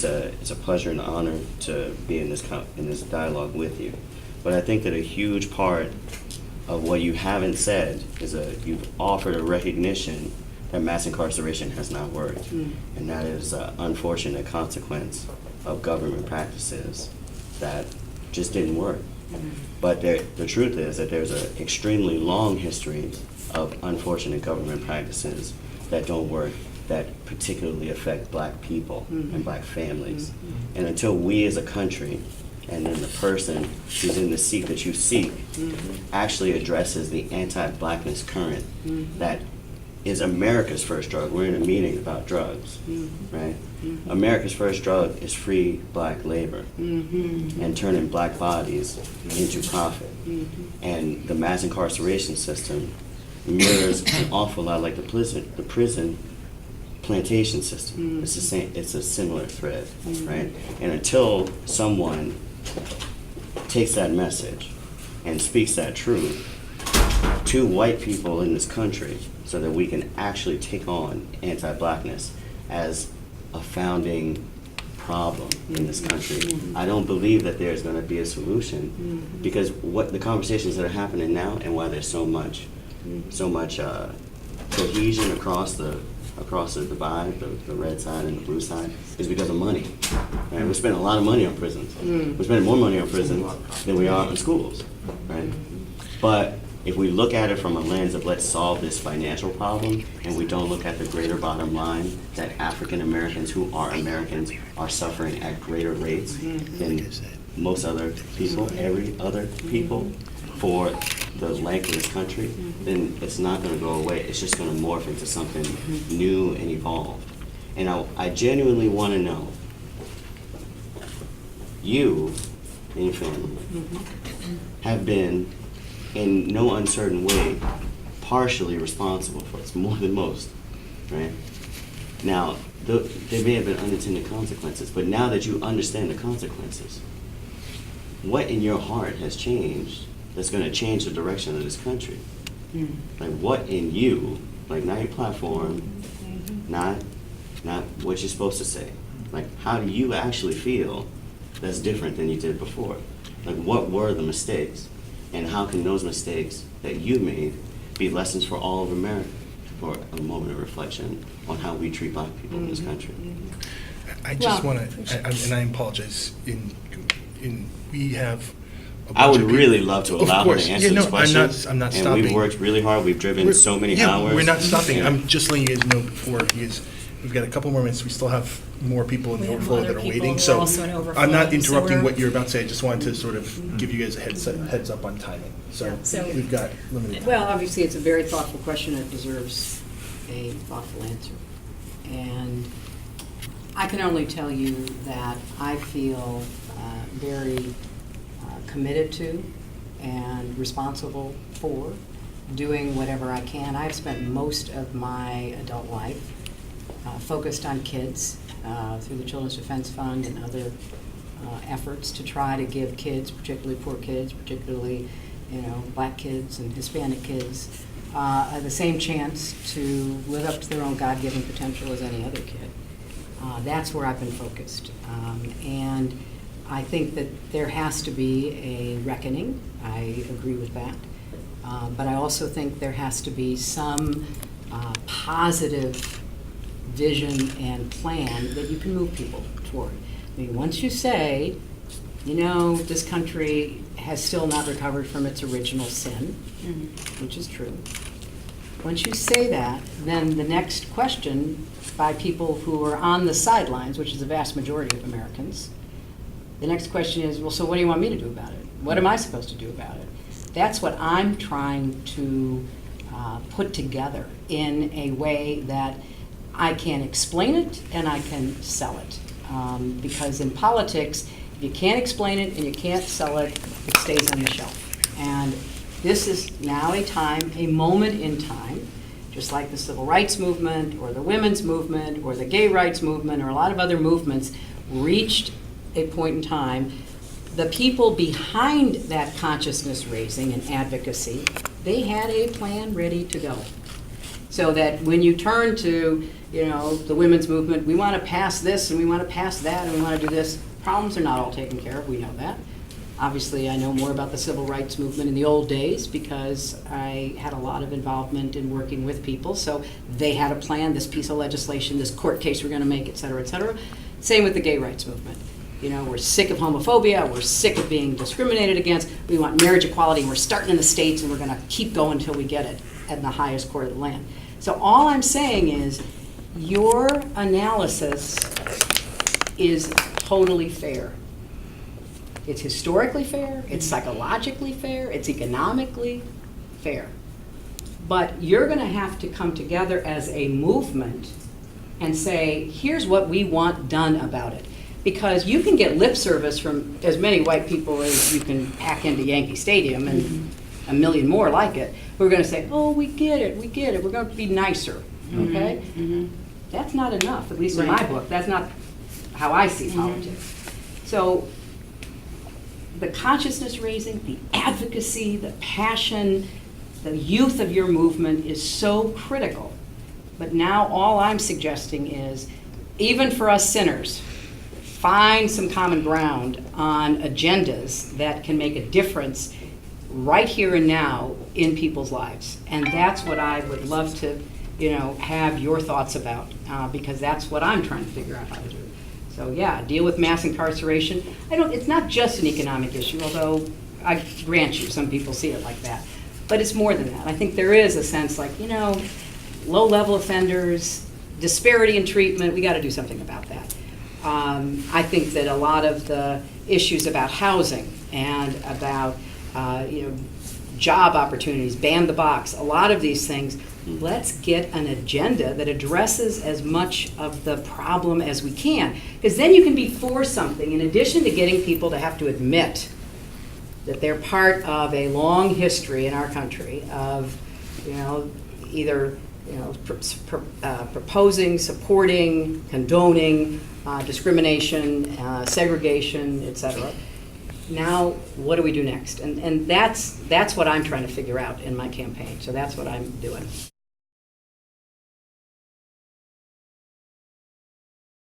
it's a pleasure and honor to be in this dialogue with you. But I think that a huge part of what you haven't said is you've offered a recognition that mass incarceration has not worked, and that is an unfortunate consequence of government practices that just didn't work. But the truth is that there's an extremely long history of unfortunate government practices that don't work, that particularly affect Black people and Black families. And until we as a country, and then the person who's in the seat that you seek, actually addresses the anti-Blackness current that is America's first drug. We're in a meeting about drugs, right? America's first drug is free Black labor and turning Black bodies into profit. And the mass incarceration system mirrors an awful lot like the prison plantation system. It's the same. It's a similar thread, right? And until someone takes that message and speaks that truth to white people in this country, so that we can actually take on anti-Blackness as a founding problem in this country, I don't believe that there's going to be a solution, because what the conversations that are happening now and why there's so much cohesion across the divide, the red side and the blue side, is because of money. Right? We're spending a lot of money on prisons. We're spending more money on prisons than we are on schools, right? But if we look at it from a lens of let's solve this financial problem, and we don't look at the greater bottom line that African Americans who are Americans are suffering at greater rates than most other people, every other people, for the length of this country, then it's not going to go away. It's just going to morph into something new and evolved. And I genuinely want to know, you and your family have been, in no uncertain way, partially responsible for it. It's more than most, right? Now, there may have been unintended consequences, but now that you understand the consequences, what in your heart has changed that's going to change the direction of this country? Like, what in you, like, not your platform, not what you're supposed to say, like, how do you actually feel that's different than you did before? Like, what were the mistakes? And how can those mistakes that you made be lessons for all of America, for a moment of reflection on how we treat Black people in this country? I just want to, and I apologize, we have I would really love to allow her to answer this question. I'm not and stopping. We've worked really hard. We've driven so many hours. We're not stopping. I'm just letting you guys know before, because we've got a couple more minutes. We still have more people in the overflow that are waiting. So I'm not interrupting what you're about to say. I just wanted to sort of give you guys a heads up on timing. So we've got limited time. Well, obviously, it's a very thoughtful question. It deserves a thoughtful answer. And I can only tell you that I feel very committed to and responsible for doing whatever I can. I've spent most of my adult life focused on kids through the Children's Defense Fund and other efforts to try to give kids, particularly poor kids, particularly Black kids and Hispanic kids, the same chance to live up to their own God-given potential as any other kid. That's where I've been focused. And I think that there has to be a reckoning. I agree with that. But I also think there has to be some positive vision and plan that you can move people toward. I mean, once you say, this country has still not recovered from its original sin, which is true. Once you say that, then the next question by people who are on the sidelines, which is the vast majority of Americans, the next question is, well, so what do you want me to do about it? What am I supposed to do about it? That's what I'm trying to put together in a way that I can explain it and I can sell it. Because in politics, if you can't explain it and you can't sell it, it stays on the shelf. And this is now a moment in time, just like the civil rights movement or the women's movement or the gay rights movement or a lot of other movements reached a point in time. The people behind that consciousness raising and advocacy, they had a plan ready to go. So that when you turn to, the women's movement, we want to pass this and we want to pass that and we want to do this. Problems are not all taken care of, we know that. Obviously, I know more about the civil rights movement in the old days because I had a lot of involvement in working with people. So they had a plan, this piece of legislation, this court case we're going to make, et cetera, et cetera. Same with the gay rights movement. We're sick of homophobia, we're sick of being discriminated against, we want marriage equality, and we're starting in the States and we're going to keep going until we get it at the highest court of the land. So all I'm saying is your analysis is totally fair. It's historically fair, it's psychologically fair, it's economically fair. But you're going to have to come together as a movement and say, here's what we want done about it. Because you can get lip service from as many white people as you can pack into Yankee Stadium and a million more like it, who are going to say, oh, we get it, we're going to be nicer, okay? That's not enough, at least in my book. That's not how I see politics. So the consciousness raising, the advocacy, the passion, the youth of your movement is so critical. But now all I'm suggesting is, even for us sinners, find some common ground on agendas that can make a difference right here and now in people's lives. And that's what I would love to, have your thoughts about, because that's what I'm trying to figure out how to do. So yeah, deal with mass incarceration. It's not just an economic issue, although I grant you, some people see it like that. But it's more than that. I think there is a sense like, low-level offenders, disparity in treatment, we got to do something about that. I think that a lot of the issues about housing and about job opportunities, ban the box, a lot of these things, let's get an agenda that addresses as much of the problem as we can. Because then you can be for something, in addition to getting people to have to admit that they're part of a long history in our country of, either proposing, supporting, condoning discrimination, segregation, et cetera. Now, what do we do next? And that's what I'm trying to figure out in my campaign. So that's what I'm doing.